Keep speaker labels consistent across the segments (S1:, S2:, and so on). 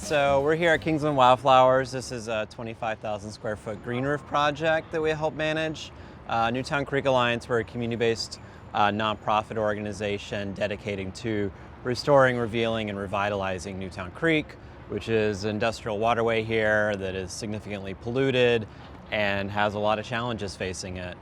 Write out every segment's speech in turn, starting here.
S1: So we're here at Kingsland Wildflowers. This is a 25,000 square foot green roof project that we help manage. Newtown Creek Alliance, we're a community-based nonprofit organization dedicating to restoring, revealing, and revitalizing Newtown Creek, which is an industrial waterway here that is significantly polluted and has a lot of challenges facing it.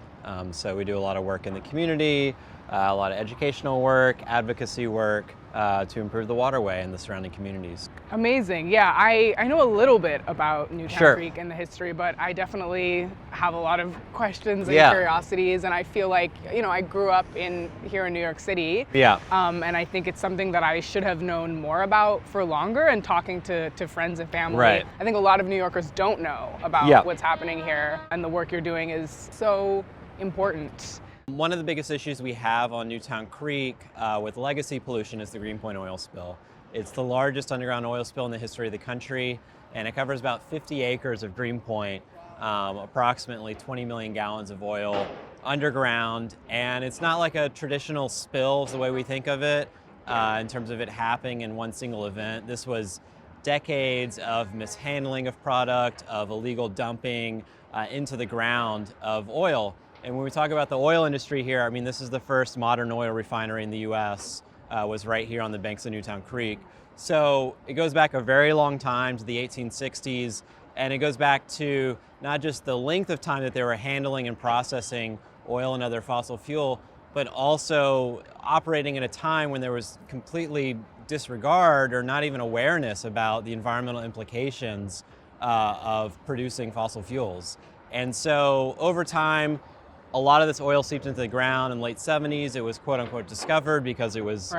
S1: So we do a lot of work in the community, a lot of educational work, advocacy work to improve the waterway and the surrounding communities.
S2: Amazing. Yeah, I know a little bit about Newtown
S1: Sure.
S2: Creek and the history, but I definitely have a lot of questions and
S1: Yeah.
S2: curiosities, and I feel like, I grew up here in New York City.
S1: Yeah.
S2: And I think it's something that I should have known more about for longer, and talking to friends and family.
S1: Right.
S2: I think a lot of New Yorkers don't know about
S1: Yeah.
S2: what's happening here, and the work you're doing is so important.
S1: One of the biggest issues we have on Newtown Creek with legacy pollution is the Greenpoint oil spill. It's the largest underground oil spill in the history of the country, and it covers about 50 acres of Greenpoint, approximately 20 million gallons of oil underground. And it's not like a traditional spill is the way we think of it in terms of it happening in one single event. This was decades of mishandling of product, of illegal dumping into the ground of oil. And when we talk about the oil industry here, I mean, this is the first modern oil refinery in the US, was right here on the banks of Newtown Creek. So it goes back a very long time to the 1860s, and it goes back to not just the length of time that they were handling and processing oil and other fossil fuel, but also operating at a time when there was completely disregard or not even awareness about the environmental implications of producing fossil fuels. And so over time, a lot of this oil seeped into the ground. In the late 70s, it was quote unquote discovered because it was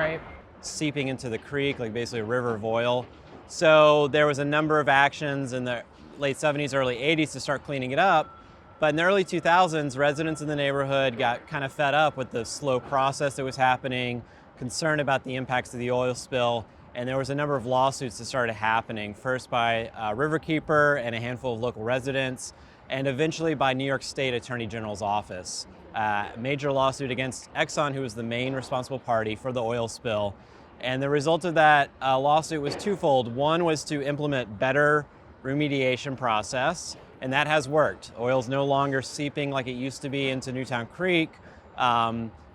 S1: seeping into the creek, like basically a river of oil. So there was a number of actions in the late 70s, early 80s to start cleaning it up. But in the early 2000s, residents in the neighborhood got kind of fed up with the slow process that was happening, concerned about the impacts of the oil spill, and there was a number of lawsuits that started happening, first by Riverkeeper and a handful of local residents, and eventually by New York State Attorney General's office. A major lawsuit against Exxon, who was the main responsible party for the oil spill. And the result of that lawsuit was twofold. One was to implement better remediation process, and that has worked. Oil's no longer seeping like it used to be into Newtown Creek.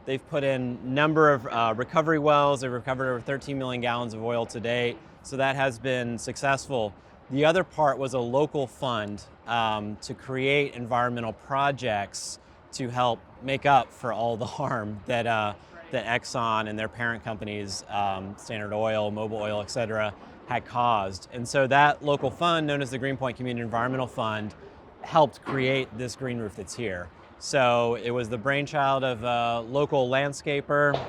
S1: They've put in a number of recovery wells. They've recovered over 13 million gallons of oil to date, so that has been successful. The other part was a local fund to create environmental projects to help make up for all the harm that Exxon and their parent companies, Standard Oil, Mobil Oil, et cetera, had caused. And so that local fund, known as the Greenpoint Community Environmental Fund, helped create this green roof that's here. So it was the brainchild of a local landscaper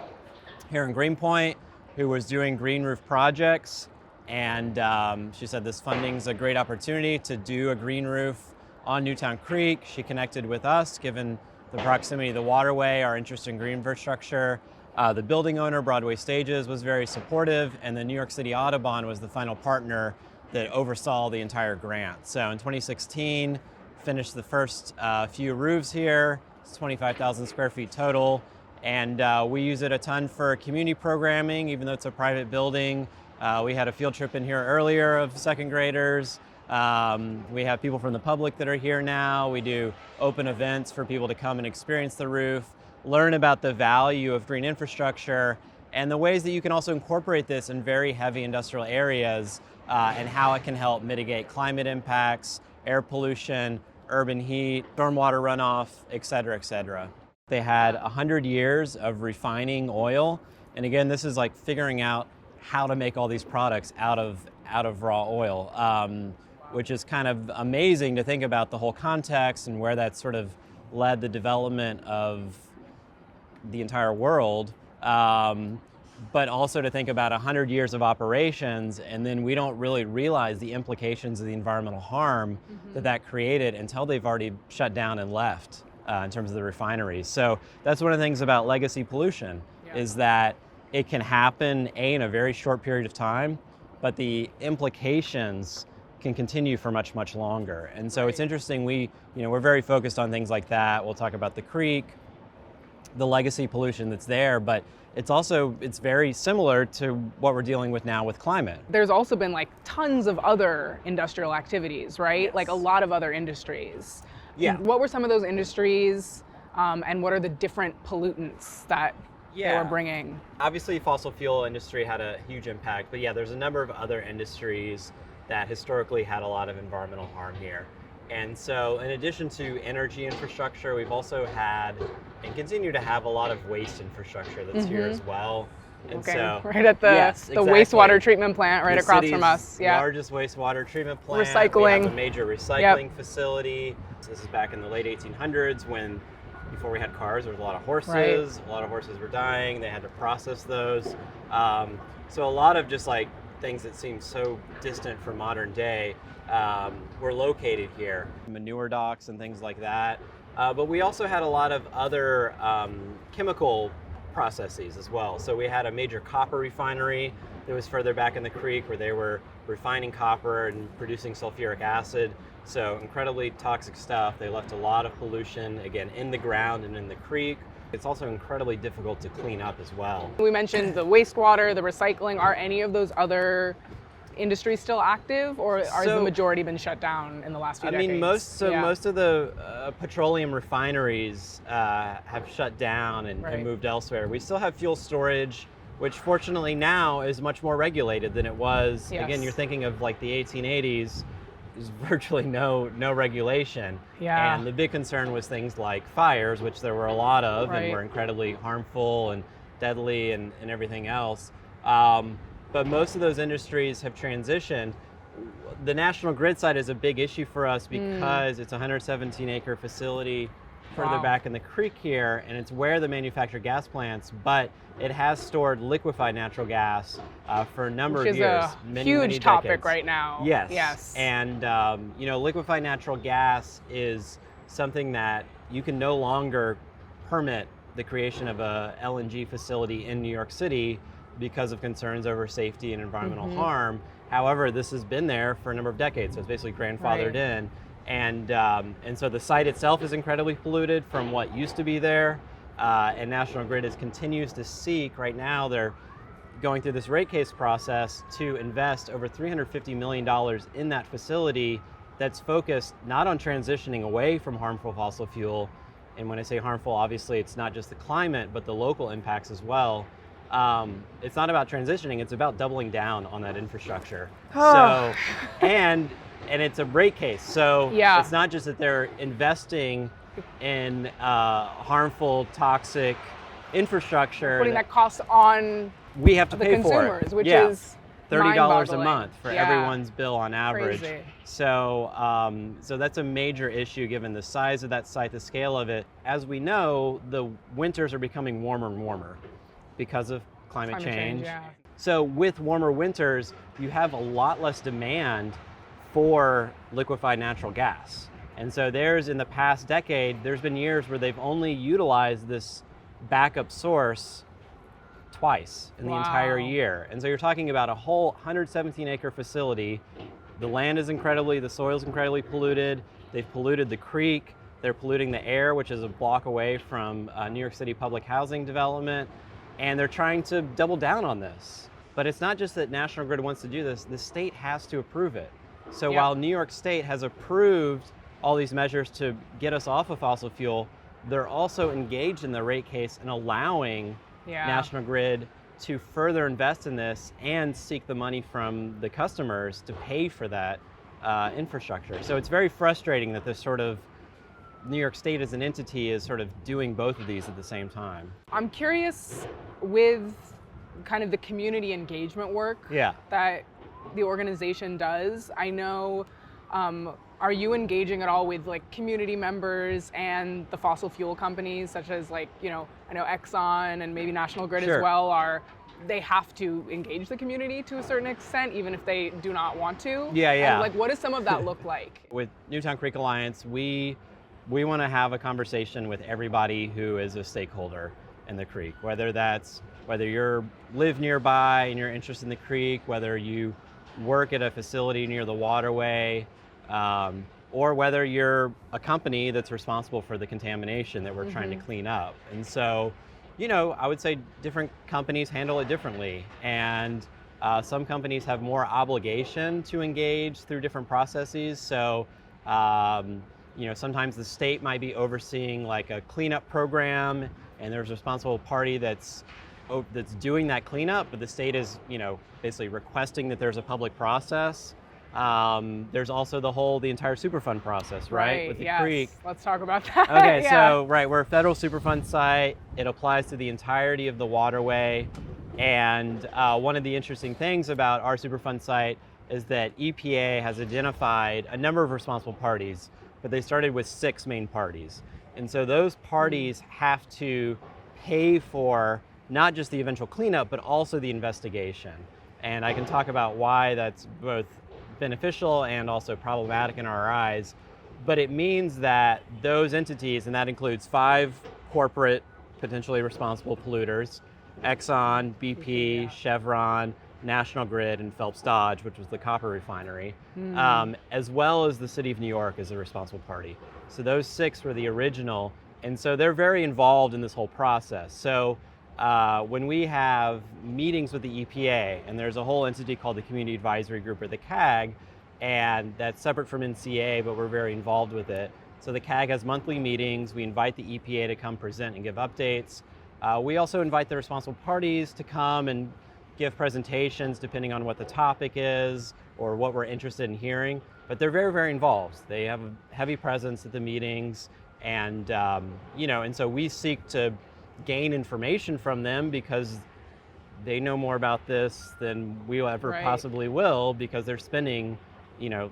S1: here in Greenpoint who was doing green roof projects. And she said this funding's a great opportunity to do a green roof on Newtown Creek. She connected with us, given the proximity of the waterway, our interest in green infrastructure. The building owner, Broadway Stages, was very supportive, and the New York City Audubon was the final partner that oversaw the entire grant. So in 2016, finished the first few roofs here. It's 25,000 square feet total, and we use it a ton for community programming, even though it's a private building. We had a field trip in here earlier of second graders. We have people from the public that are here now. We do open events for people to come and experience the roof, learn about the value of green infrastructure, and the ways that you can also incorporate this in very heavy industrial areas, and how it can help mitigate climate impacts, air pollution, urban heat, stormwater runoff, et cetera, et cetera. They had 100 years of refining oil. And again, this is like figuring out how to make all these products out of raw oil, which is kind of amazing to think about the whole context and where that sort of led the development of the entire world, but also to think about 100 years of operations, and then we don't really realize the implications of the environmental harm that created until they've already shut down and left in terms of the refineries. So that's one of the things about legacy pollution, is that it can happen, in a very short period of time, but the implications can continue for much, much longer. And so it's interesting, we're very focused on things like that. We'll talk about the creek, the legacy pollution that's there, but it's very similar to what we're dealing with now with climate.
S2: There's also been like tons of other industrial activities, right?
S1: Yes.
S2: Like a lot of other industries.
S1: Yeah.
S2: What were some of those industries, and what are the different pollutants that they were bringing?
S1: Obviously, fossil fuel industry had a huge impact, but yeah, there's a number of other industries that historically had a lot of environmental harm here. And so in addition to energy infrastructure, we've also had and continue to have a lot of waste infrastructure that's here as well. And so,
S2: right at the wastewater treatment plant right across from us. Yeah.
S1: Largest wastewater treatment plant.
S2: Recycling.
S1: We have a major recycling facility. So this is back in the late 1800s when, before we had cars, there was a lot of horses. Right. A lot of horses were dying. They had to process those. So a lot of just like things that seem so distant from modern day were located here. Manure docks and things like that. But we also had a lot of other chemical processes as well. So we had a major copper refinery that was further back in the creek where they were refining copper and producing sulfuric acid. So incredibly toxic stuff. They left a lot of pollution, again, in the ground and in the creek. It's also incredibly difficult to clean up as well. We
S2: mentioned the wastewater, the recycling. Are any of those other industries still active, or has the majority been shut down in the last few decades?
S1: Most of the petroleum refineries have shut down and moved elsewhere. We still have fuel storage, which fortunately now is much more regulated than it was. Yes. Again, you're thinking of like the 1880s. There's virtually no regulation.
S2: Yeah.
S1: And the big concern was things like fires, which there were a lot of and were incredibly harmful and deadly and everything else. But most of those industries have transitioned. The national grid site is a big issue for us because it's a 117-acre facility further back in the creek here, and it's where the manufactured gas plants, but it has stored liquefied natural gas for a number of years.
S2: Which is a huge topic right now.
S1: Yes.
S2: Yes.
S1: And liquefied natural gas is something that you can no longer permit the creation of a LNG facility in New York City because of concerns over safety and environmental harm. However, this has been there for a number of decades, so it's basically grandfathered in. And so the site itself is incredibly polluted from what used to be there. And National Grid continues to seek, right now they're going through this rate case process to invest over $350 million in that facility that's focused not on transitioning away from harmful fossil fuel. And when I say harmful, obviously it's not just the climate, but the local impacts as well. It's not about transitioning, it's about doubling down on that infrastructure. And it's a rate case, so it's not just that they're investing in harmful, toxic infrastructure.
S2: Putting that cost on
S1: we have to
S2: the
S1: pay
S2: consumers,
S1: for it.
S2: which is
S1: $30 a month for everyone's bill on average.
S2: Crazy.
S1: So that's a major issue given the size of that site, the scale of it. As we know, the winters are becoming warmer and warmer because of climate change. So with warmer winters, you have a lot less demand for liquefied natural gas. And so in the past decade, there's been years where they've only utilized this backup source twice in the entire year. And so you're talking about a whole 117-acre facility. The soil's incredibly polluted. They've polluted the creek. They're polluting the air, which is a block away from New York City public housing development. And they're trying to double down on this. But it's not just that National Grid wants to do this, the state has to approve it. So while New York State has approved all these measures to get us off of fossil fuel, they're also engaged in the rate case and allowing National Grid to further invest in this and seek the money from the customers to pay for that infrastructure. So it's very frustrating that this sort of New York State as an entity is sort of doing both of these at the same time.
S2: I'm curious with kind of the community engagement work that the organization does. I know, are you engaging at all with like community members and the fossil fuel companies such as I know Exxon and maybe National Grid as well they have to engage the community to a certain extent, even if they do not want to? And what does some of that look like? With
S1: Newtown Creek Alliance, we want to have a conversation with everybody who is a stakeholder in the creek, whether you live nearby and you're interested in the creek, whether you work at a facility near the waterway, or whether you're a company that's responsible for the contamination that we're trying to clean up. And so, I would say different companies handle it differently. And some companies have more obligation to engage through different processes. So, sometimes the state might be overseeing like a cleanup program, and there's a responsible party that's doing that cleanup, but the state is, basically requesting that there's a public process. There's also the entire superfund process, right? With the creek.
S2: Let's talk about that.
S1: Okay, so we're a federal superfund site. It applies to the entirety of the waterway. And one of the interesting things about our superfund site is that EPA has identified a number of responsible parties, but they started with 6 main parties. And so those parties have to pay for not just the eventual cleanup, but also the investigation. And I can talk about why that's both beneficial and also problematic in our eyes. But it means that those entities, and that includes 5 corporate potentially responsible polluters, Exxon, BP, Chevron, National Grid, and Phelps Dodge, which was the copper refinery, as well as the city of New York as a responsible party. So those 6 were the original, and so they're very involved in this whole process. So when we have meetings with the EPA, and there's a whole entity called the Community Advisory Group, or the CAG, and that's separate from NCA, but we're very involved with it. So the CAG has monthly meetings. We invite the EPA to come present and give updates. We also invite the responsible parties to come and give presentations depending on what the topic is or what we're interested in hearing. But they're very, very involved. They have a heavy presence at the meetings, and and so we seek to gain information from them because they know more about this than we ever possibly will, because they're spending,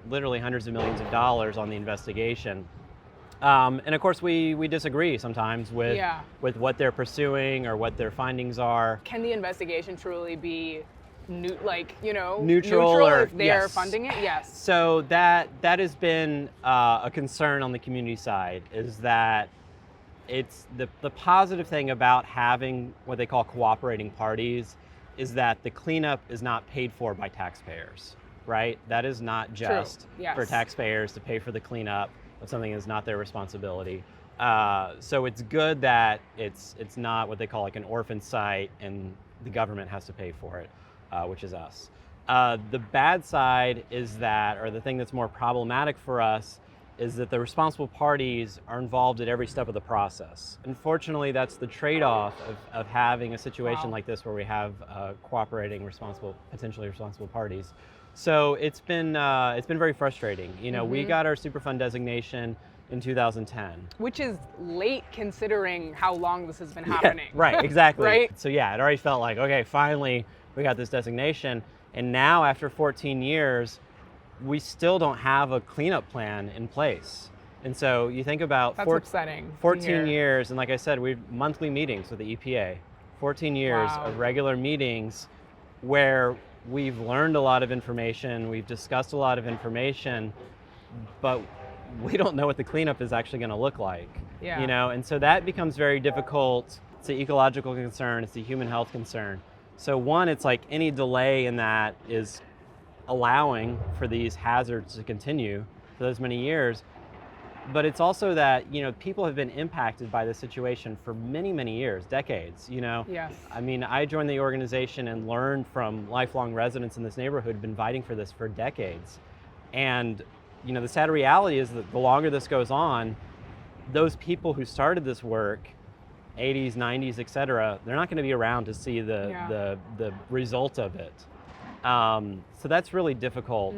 S1: literally hundreds of millions of dollars on the investigation. And of course, we disagree sometimes with what they're pursuing or what their findings are.
S2: Can the investigation truly be neutral
S1: or
S2: if they're funding it? Yes.
S1: So that has been a concern on the community side, is that it's the positive thing about having what they call cooperating parties is that the cleanup is not paid for by taxpayers, right? That is not just for taxpayers to pay for the cleanup of something that's not their responsibility. So it's good that it's not what they call like an orphan site and the government has to pay for it, which is us. The bad side is that, or the thing that's more problematic for us, is that the responsible parties are involved at every step of the process. Unfortunately, that's the trade-off of having a situation like this where we have cooperating, potentially responsible parties. So it's been very frustrating. We got our Superfund designation in 2010.
S2: Which is late considering how long this has been happening.
S1: Right, exactly.
S2: Right?
S1: So yeah, it already felt like, okay, finally we got this designation. And now after 14 years, we still don't have a cleanup plan in place. And so you think about
S2: upsetting.
S1: 14 years, and like I said, we've monthly meetings with the EPA, 14 years of regular meetings where we've learned a lot of information, we've discussed a lot of information, but we don't know what the cleanup is actually going to look like. And so that becomes very difficult. It's an ecological concern, it's a human health concern. So one, it's like any delay in that is allowing for these hazards to continue for those many years. But it's also that, people have been impacted by this situation for many, many years, decades,
S2: Yes.
S1: I mean, I joined the organization and learned from lifelong residents in this neighborhood who've been fighting for this for decades. And, the sad reality is that the longer this goes on, those people who started this work, 80s, 90s, et cetera, they're not going to be around to see the result of it. So that's really difficult,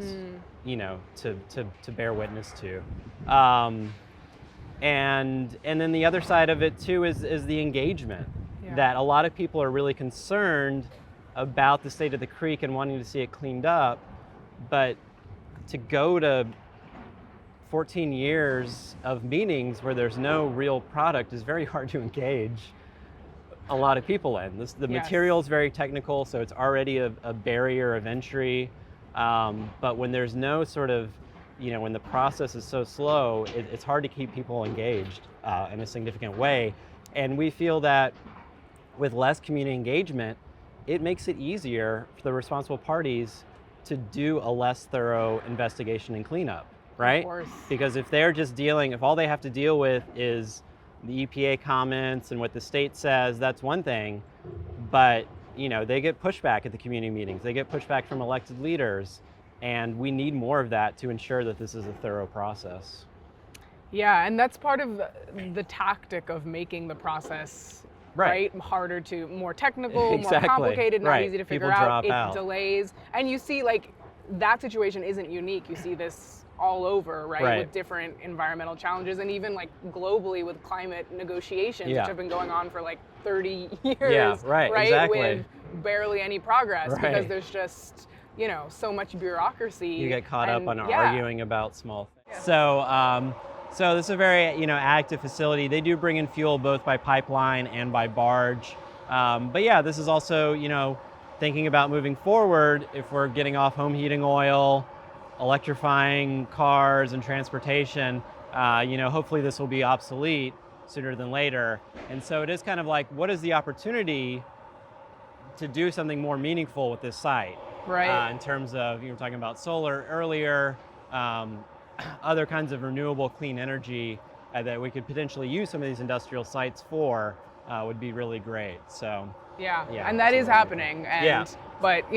S1: to bear witness to. And then the other side of it too is the engagement, that a lot of people are really concerned about the state of the creek and wanting to see it cleaned up, but to go to 14 years of meetings where there's no real product is very hard to engage a lot of people in. The material is very technical, so it's already a barrier of entry. But when there's no sort of, when the process is so slow, it's hard to keep people engaged in a significant way. And we feel that with less community engagement, it makes it easier for the responsible parties to do a less thorough investigation and cleanup. right?
S2: Of course.
S1: Because if all they have to deal with is the EPA comments and what the state says, that's one thing. But, they get pushback at the community meetings. They get pushback from elected leaders. And we need more of that to ensure that this is a thorough process.
S2: Yeah, and that's part of the tactic of making the process harder more technical,
S1: exactly.
S2: more complicated, not
S1: right.
S2: easy to figure
S1: People
S2: out.
S1: drop out.
S2: Delays. And you see that situation isn't unique. You see this all over, right? With different environmental challenges, and even globally with climate negotiations, which have been going on for 30 years.
S1: Yeah, right, exactly.
S2: With barely any progress because there's just so much bureaucracy.
S1: You get caught up on arguing about small things. Yeah. So this is a very active facility. They do bring in fuel both by pipeline and by barge. But yeah, this is also thinking about moving forward. If we're getting off home heating oil, electrifying cars and transportation, hopefully this will be obsolete sooner than later. And so it is kind of what is the opportunity to do something more meaningful with this site?
S2: Right.
S1: In terms of, you were talking about solar earlier, other kinds of renewable clean energy that we could potentially use some of these industrial sites for would be really great. So.
S2: Yeah, and that is happening. But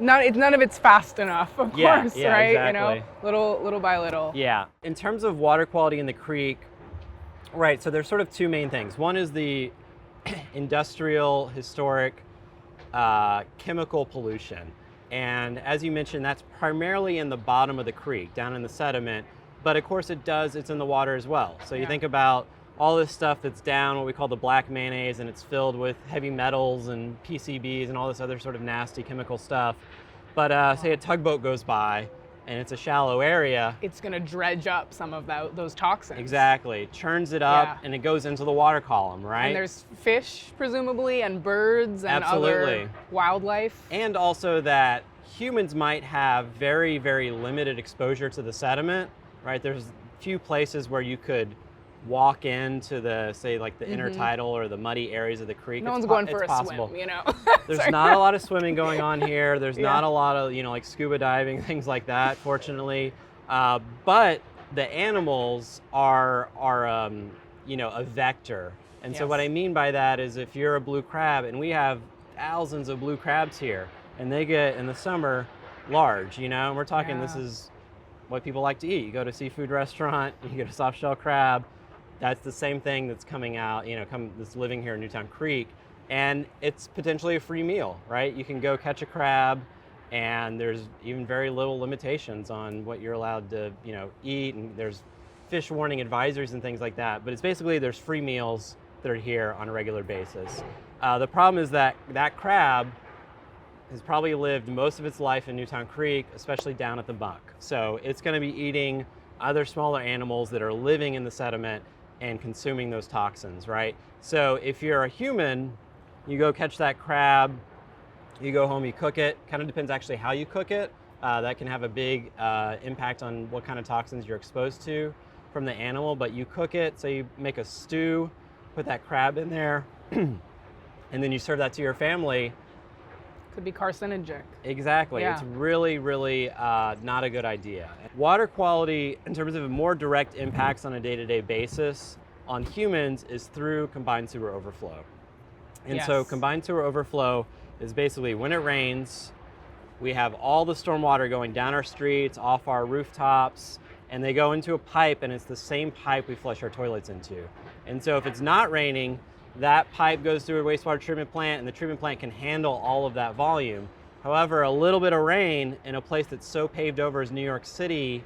S2: none of it's fast enough, of course, right?
S1: Exactly.
S2: Little by little.
S1: Yeah. In terms of water quality in the creek, right? So there's sort of two main things. One is the industrial, historic, chemical pollution. And as you mentioned, that's primarily in the bottom of the creek, down in the sediment. But of course it's in the water as well. So you think about all this stuff that's down, what we call the black mayonnaise, and it's filled with heavy metals and PCBs and all this other sort of nasty chemical stuff. But say a tugboat goes by and it's a shallow area.
S2: It's gonna dredge up some of those toxins.
S1: Exactly, churns it up and it goes into the water column, right?
S2: And there's fish, presumably, and birds and other wildlife.
S1: And also that humans might have very, very limited exposure to the sediment, right? There's a few places where you could walk into the, say, the intertidal or the muddy areas of the creek.
S2: No one's going for a
S1: possible.
S2: swim,
S1: There's not a lot of swimming going on here. There's not a lot of, scuba diving, things like that, fortunately. But the animals are a vector. And so what I mean by that is if you're a blue crab, and we have thousands of blue crabs here, and they get, in the summer, large, and we're talking this is what people like to eat. You go to a seafood restaurant, you get a soft shell crab. That's the same thing that's coming out, that's living here in Newtown Creek. And it's potentially a free meal, right? You can go catch a crab, and there's even very little limitations on what you're allowed to, eat. And there's fish warning advisories and things like that. But it's basically there's free meals that are here on a regular basis. The problem is that crab has probably lived most of its life in Newtown Creek, especially down at the muck. So it's going to be eating other smaller animals that are living in the sediment and consuming those toxins, right? So if you're a human, you go catch that crab, you go home, you cook it. Kind of depends actually how you cook it. That can have a big impact on what kind of toxins you're exposed to from the animal, but you cook it, so you make a stew, put that crab in there, and then you serve that to your family.
S2: Could be carcinogenic.
S1: Exactly. Yeah. It's really, really not a good idea. Water quality, in terms of more direct impacts on a day-to-day basis on humans, is through combined sewer overflow. And so combined sewer overflow is basically when it rains, we have all the stormwater going down our streets, off our rooftops, and they go into a pipe, and it's the same pipe we flush our toilets into. And so if it's not raining, that pipe goes through a wastewater treatment plant, and the treatment plant can handle all of that volume. However, a little bit of rain in a place that's so paved over as New York City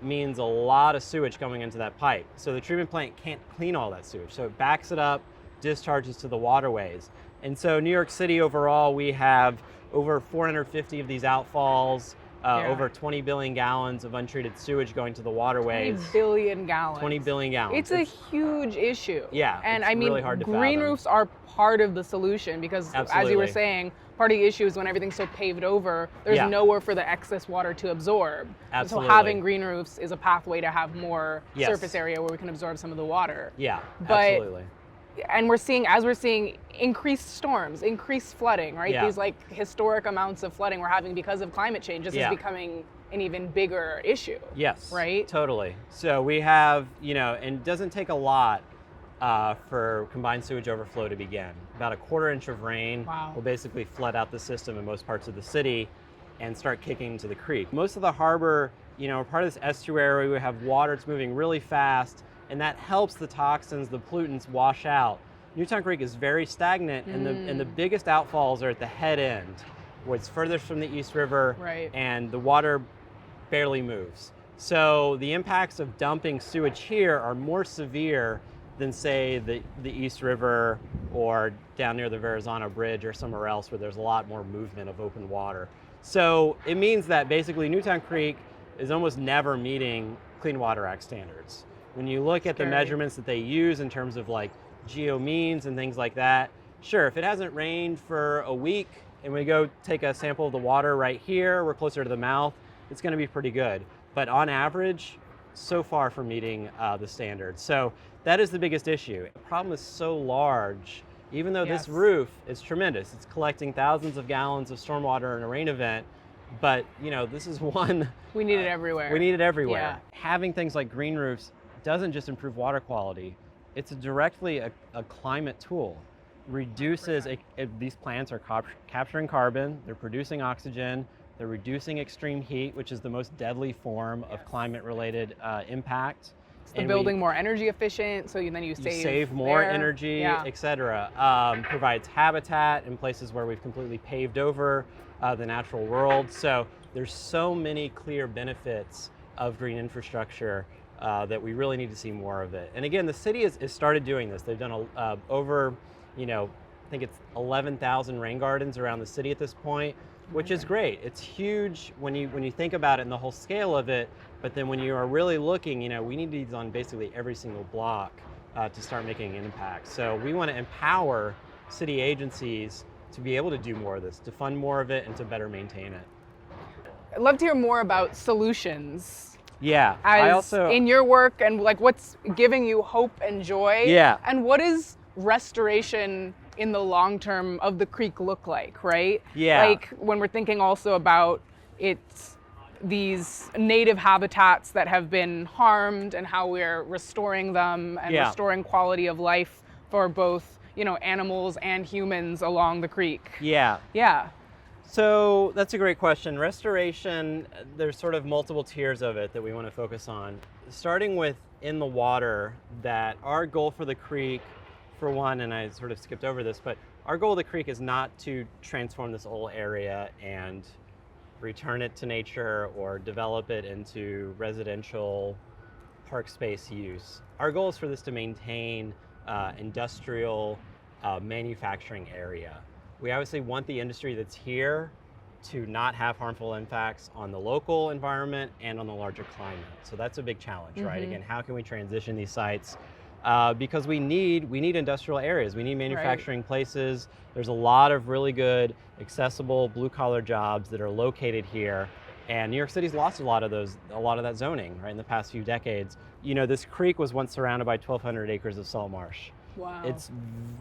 S1: means a lot of sewage coming into that pipe. So the treatment plant can't clean all that sewage. So it backs it up, discharges to the waterways. And so New York City overall, we have over 450 of these outfalls, over 20 billion gallons of untreated sewage going to the waterways.
S2: 20 billion gallons.
S1: 20 billion gallons.
S2: It's a huge issue.
S1: Yeah,
S2: and
S1: it's really hard to
S2: green
S1: fathom.
S2: Roofs are part of the solution because, as you were saying, part of the issue is when everything's so paved over, there's nowhere for the excess water to absorb.
S1: Absolutely.
S2: So having green roofs is a pathway to have more surface area where we can absorb some of the water.
S1: Yeah, absolutely.
S2: And we're seeing increased storms, increased flooding, right? These historic amounts of flooding we're having because of climate change. This is becoming an even bigger issue.
S1: Yes,
S2: right?
S1: Totally. So we have, and it doesn't take a lot for combined sewage overflow to begin. About a quarter inch of rain will basically flood out the system in most parts of the city and start kicking into the creek. Most of the harbor, part of this estuary, we have water, it's moving really fast, and that helps the toxins, the pollutants wash out. Newtown Creek is very stagnant, and the biggest outfalls are at the head end, where it's furthest from the East River, and the water barely moves. So the impacts of dumping sewage here are more severe than, say, the East River or down near the Verrazano Bridge or somewhere else where there's a lot more movement of open water. So it means that basically Newtown Creek is almost never meeting Clean Water Act standards. When you look at the measurements that they use in terms of like geomeans and things like that, sure, if it hasn't rained for a week and we go take a sample of the water right here, we're closer to the mouth, it's going to be pretty good. But on average, so far from meeting the standards. So that is the biggest issue. The problem is so large, even though this roof is tremendous. It's collecting thousands of gallons of stormwater in a rain event, but this is one.
S2: We need it everywhere.
S1: We need it everywhere. Yeah. Having things like green roofs doesn't just improve water quality, it's directly a climate tool. Reduces, these plants are capturing carbon, they're producing oxygen, they're reducing extreme heat, which is the most deadly form of climate-related impact.
S2: It's the building more energy efficient, so then you
S1: save more energy, etc. Provides habitat in places where we've completely paved over the natural world. So there's so many clear benefits of green infrastructure that we really need to see more of it. And again, the city has started doing this. They've done over, I think it's 11,000 rain gardens around the city at this point, which is great. It's huge when you think about it and the whole scale of it, but then when you are really looking, we need these on basically every single block to start making an impact. So we want to empower city agencies to be able to do more of this, to fund more of it, and to better maintain it.
S2: I'd love to hear more about solutions.
S1: Yeah, I also
S2: in your work, and like what's giving you hope and joy.
S1: Yeah.
S2: And what is restoration in the long term of the creek look like, right?
S1: Yeah.
S2: Like when we're thinking also about it's these native habitats that have been harmed and how we're restoring them and restoring quality of life for both, animals and humans along the creek.
S1: Yeah.
S2: Yeah.
S1: So that's a great question. Restoration, there's sort of multiple tiers of it that we want to focus on. Starting with in the water, that our goal for the creek, for one, and I sort of skipped over this, but our goal of the creek is not to transform this whole area and return it to nature or develop it into residential park space use. Our goal is for this to maintain industrial manufacturing area. We obviously want the industry that's here to not have harmful impacts on the local environment and on the larger climate. So that's a big challenge, right? Again, how can we transition these sites? Because we need industrial areas. We need manufacturing places. There's a lot of really good, accessible blue-collar jobs that are located here. And New York City's lost a lot of that zoning, right, in the past few decades. This creek was once surrounded by 1,200 acres of salt marsh.
S2: Wow.
S1: It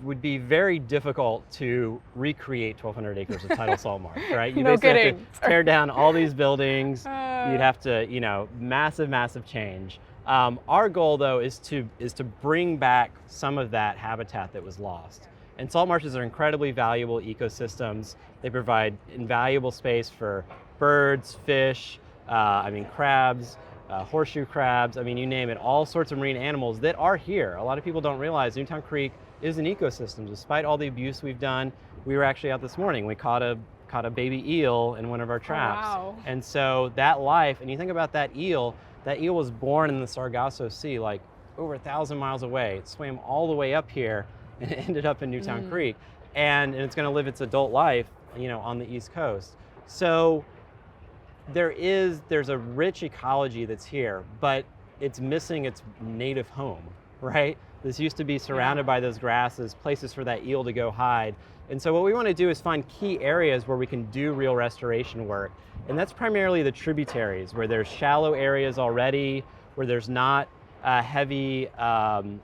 S1: would be very difficult to recreate 1,200 acres of tidal salt marsh, right? You basically have to tear down all these buildings. You'd have to, massive change. Our goal, though, is to bring back some of that habitat that was lost. And salt marshes are incredibly valuable ecosystems. They provide invaluable space for birds, fish, crabs, horseshoe crabs, you name it, all sorts of marine animals that are here. A lot of people don't realize Newtown Creek is an ecosystem. Despite all the abuse we've done, we were actually out this morning. We caught a baby eel in one of our traps.
S2: Oh, wow.
S1: And so that life, and you think about that eel was born in the Sargasso Sea, like over 1,000 miles away. It swam all the way up here and it ended up in Newtown Creek. And it's going to live its adult life, on the East Coast. So there's a rich ecology that's here, but it's missing its native home, right? This used to be surrounded by those grasses, places for that eel to go hide. And so what we want to do is find key areas where we can do real restoration work. And that's primarily the tributaries, where there's shallow areas already, where there's not heavy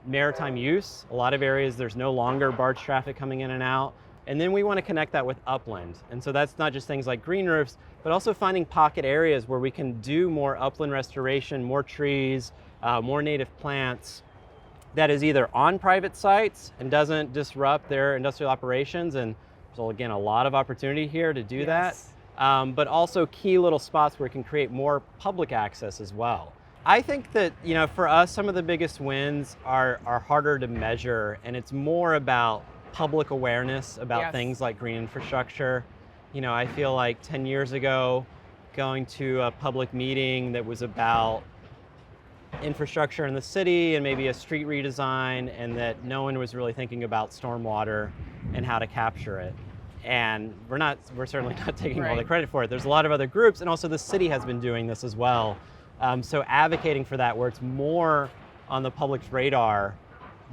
S1: maritime use. A lot of areas there's no longer barge traffic coming in and out. And then we want to connect that with upland. And so that's not just things like green roofs, but also finding pocket areas where we can do more upland restoration, more trees, more native plants that is either on private sites and doesn't disrupt their industrial operations. And there's, again, a lot of opportunity here to do that. But also key little spots where we can create more public access as well. I think that, for us, some of the biggest wins are harder to measure, and it's more about public awareness about things like green infrastructure. I feel like 10 years ago, going to a public meeting that was about infrastructure in the city and maybe a street redesign, and that no one was really thinking about stormwater and how to capture it. And we're certainly not taking all the credit for it. There's a lot of other groups, and also the city has been doing this as well. So advocating for that, where it's more on the public's radar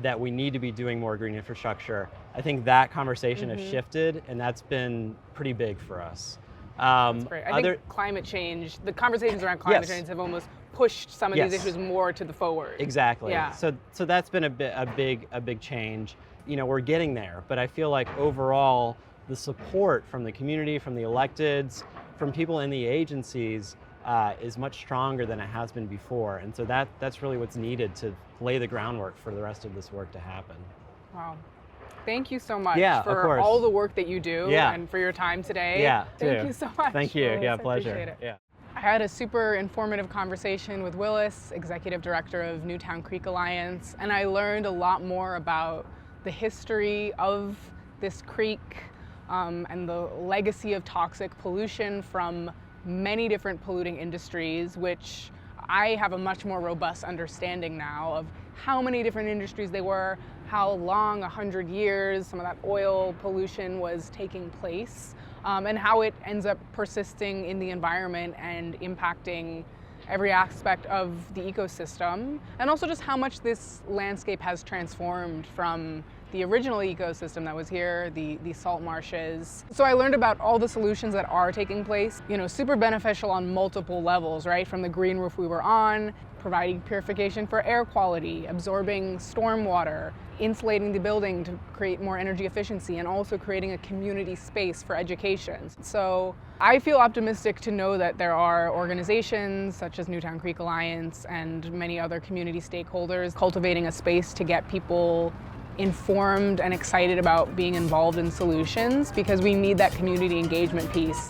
S1: that we need to be doing more green infrastructure, I think that conversation has shifted, and that's been pretty big for us.
S2: That's great. I think climate change, the conversations around climate change have almost pushed some of these issues more to the forward.
S1: Exactly. Yeah. So that's been a big change. We're getting there, but I feel like overall the support from the community, from the electeds, from people in the agencies is much stronger than it has been before. And so that's really what's needed to lay the groundwork for the rest of this work to happen.
S2: Wow. Thank you so much
S1: for
S2: all the work that you do and for your time today. Thank you so much.
S1: Thank you.
S2: Willis,
S1: Pleasure.
S2: I appreciate it. I had a super informative conversation with Willis, Executive Director of Newtown Creek Alliance, and I learned a lot more about the history of this creek and the legacy of toxic pollution from many different polluting industries, which I have a much more robust understanding now of how many different industries they were, how long, 100 years, some of that oil pollution was taking place, and how it ends up persisting in the environment and impacting every aspect of the ecosystem, and also just how much this landscape has transformed from the original ecosystem that was here, the salt marshes. So I learned about all the solutions that are taking place, super beneficial on multiple levels, right? From the green roof we were on, providing purification for air quality, absorbing stormwater, insulating the building to create more energy efficiency, and also creating a community space for education. So I feel optimistic to know that there are organizations such as Newtown Creek Alliance and many other community stakeholders cultivating a space to get people informed and excited about being involved in solutions, because we need that community engagement piece.